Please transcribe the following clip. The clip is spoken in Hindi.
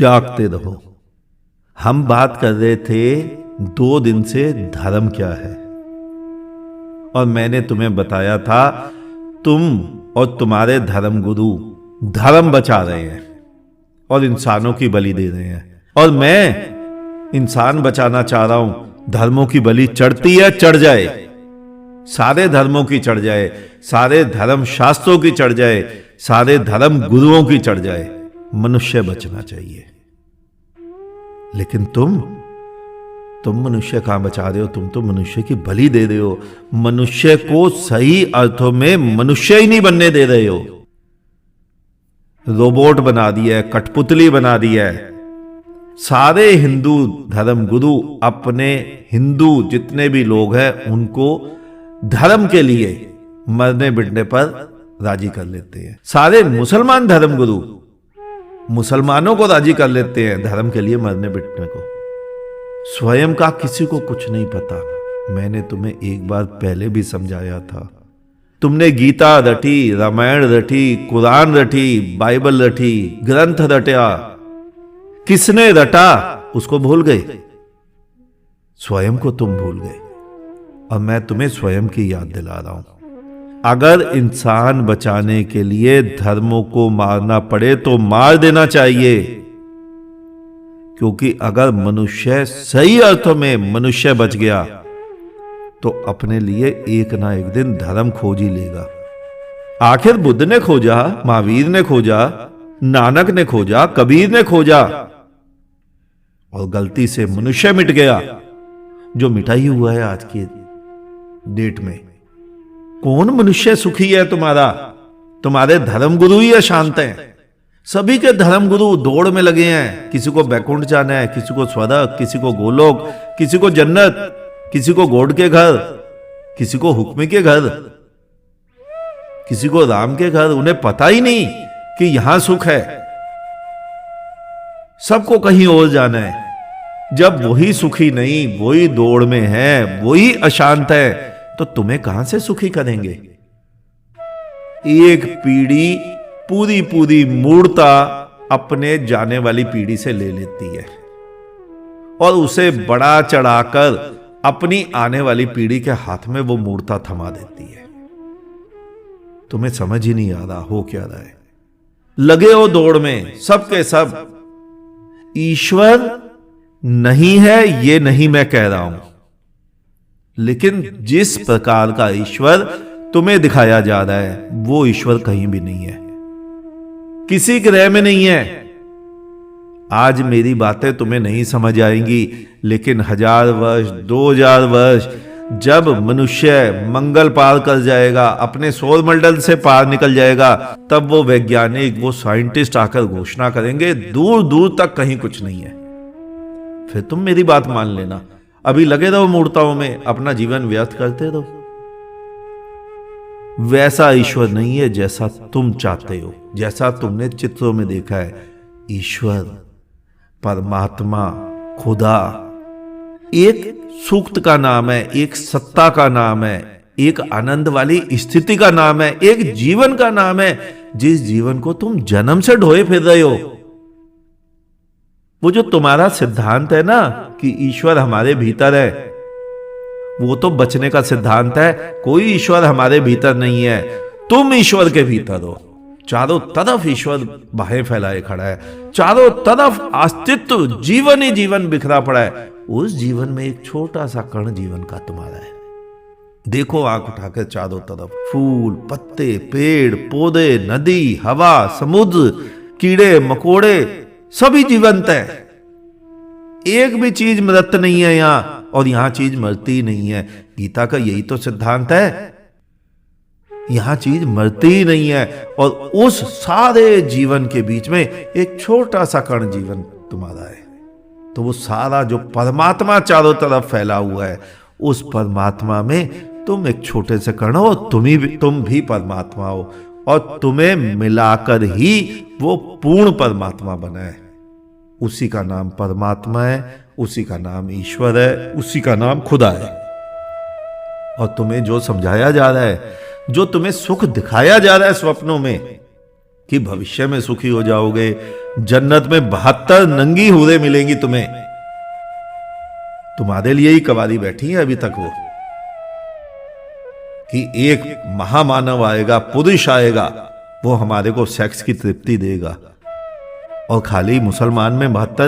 जागते रहो। हम बात कर रहे थे 2 दिन से धर्म क्या है, और मैंने तुम्हें बताया था तुम और तुम्हारे धर्म गुरु धर्म बचा रहे हैं और इंसानों की बलि दे रहे हैं, और मैं इंसान बचाना चाह रहा हूं। धर्मों की बलि चढ़ती है, चढ़ जाए, सारे धर्मों की चढ़ जाए, सारे धर्म शास्त्रों की चढ़ जाए, सारे धर्म गुरुओं की चढ़ जाए, मनुष्य बचना चाहिए। लेकिन तुम मनुष्य कहां बचा रहे हो? तुम तो मनुष्य की बलि दे रहे हो। मनुष्य को सही अर्थों में मनुष्य ही नहीं बनने दे रहे हो। रोबोट बना दिया है, कठपुतली बना दिया है। सारे हिंदू धर्म गुरु अपने हिंदू जितने भी लोग हैं उनको धर्म के लिए मरने बिटने पर राजी कर लेते हैं। सारे मुसलमान धर्म गुरु मुसलमानों को राजी कर लेते हैं धर्म के लिए मरने बिटने को। स्वयं का किसी को कुछ नहीं पता। मैंने तुम्हें एक बार पहले भी समझाया था। तुमने गीता रटी, रामायण रटी, कुरान रटी, बाइबल रटी, ग्रंथ रटा। किसने रटा उसको भूल गए, स्वयं को तुम भूल गए। और मैं तुम्हें स्वयं की याद दिला रहा हूं। अगर इंसान बचाने के लिए धर्मों को मारना पड़े तो मार देना चाहिए, क्योंकि अगर मनुष्य सही अर्थों में मनुष्य बच गया तो अपने लिए एक ना एक दिन धर्म खोज ही लेगा। आखिर बुद्ध ने खोजा, महावीर ने खोजा, नानक ने खोजा, कबीर ने खोजा, और गलती से मनुष्य मिट गया, जो मिटा ही हुआ है आज की डेट में। कौन मनुष्य सुखी है तुम्हारा? तुम्हारे धर्म गुरु ही अशांत हैं। सभी के धर्म गुरु दौड़ में लगे हैं। किसी को बैकुंठ जाना है, किसी को स्वर्ग, किसी को गोलोक, किसी को जन्नत, किसी को गॉड के घर, किसी को हुक्म के घर, किसी को राम के घर। उन्हें पता ही नहीं कि यहां सुख है, सबको कहीं और जाना है। जब वही सुखी नहीं, वही दौड़ में है, वही अशांत है, तो तुम्हें कहां से सुखी करेंगे? एक पीढ़ी पूरी पूरी मूर्ता अपने जाने वाली पीढ़ी से ले लेती है और उसे बड़ा चढ़ाकर अपनी आने वाली पीढ़ी के हाथ में वो मूर्ता थमा देती है। तुम्हें समझ ही नहीं आ रहा हो क्या रहा है। लगे हो दौड़ में सबके सब। ईश्वर नहीं है ये नहीं मैं कह रहा हूं, लेकिन जिस प्रकार का ईश्वर तुम्हें दिखाया जा रहा है वो ईश्वर कहीं भी नहीं है, किसी ग्रह में नहीं है। आज मेरी बातें तुम्हें नहीं समझ आएंगी, लेकिन 1000 वर्ष, 2000 वर्ष जब मनुष्य मंगल पार कर जाएगा, अपने सौर मंडल से पार निकल जाएगा, तब वो वैज्ञानिक, वो साइंटिस्ट आकर घोषणा करेंगे दूर दूर तक कहीं कुछ नहीं है। फिर तुम मेरी बात मान लेना। अभी लगे रहो मूर्ताओं में, अपना जीवन व्यर्थ करते रहो। वैसा ईश्वर नहीं है जैसा तुम चाहते हो, जैसा तुमने चित्रों में देखा है। ईश्वर, परमात्मा, खुदा एक सूक्त का नाम है, एक सत्ता का नाम है, एक आनंद वाली स्थिति का नाम है, एक जीवन का नाम है, जिस जीवन को तुम जन्म से ढोए फिर रहे हो। वो जो तुम्हारा सिद्धांत है ना कि ईश्वर हमारे भीतर है, वो तो बचने का सिद्धांत है। कोई ईश्वर हमारे भीतर नहीं है, तुम ईश्वर के भीतर हो। चारों तरफ ईश्वर बाहें फैलाए खड़ा है, चारों तरफ अस्तित्व, जीवन ही जीवन बिखरा पड़ा है। उस जीवन में एक छोटा सा कण जीवन का तुम्हारा है। देखो आंख उठाकर चारों तरफ, फूल, पत्ते, पेड़, पौधे, नदी, हवा, समुद्र, कीड़े मकोड़े, सभी जीवंत है। एक भी चीज मृत नहीं है यहां, और यहां चीज मरती नहीं है। गीता का यही तो सिद्धांत है, यहां चीज मरती ही नहीं है। और उस सारे जीवन के बीच में एक छोटा सा कण जीवन तुम्हारा है। तो वो सारा जो परमात्मा चारों तरफ फैला हुआ है, उस परमात्मा में तुम एक छोटे से कण हो, तुम भी परमात्मा हो, और तुम्हें मिलाकर ही वो पूर्ण परमात्मा बना है। उसी का नाम परमात्मा है, उसी का नाम ईश्वर है, उसी का नाम खुदा है। और तुम्हें जो समझाया जा रहा है, जो तुम्हें सुख दिखाया जा रहा है स्वप्नों में कि भविष्य में सुखी हो जाओगे, जन्नत में 72 नंगी हूरें मिलेंगी तुम्हें। तुम्हारे लिए ही कवारी बैठी है अभी तक वो, कि एक महामानव आएगा, पुरुष आएगा, वो हमारे को सेक्स की तृप्ति देगा। और खाली मुसलमान में 72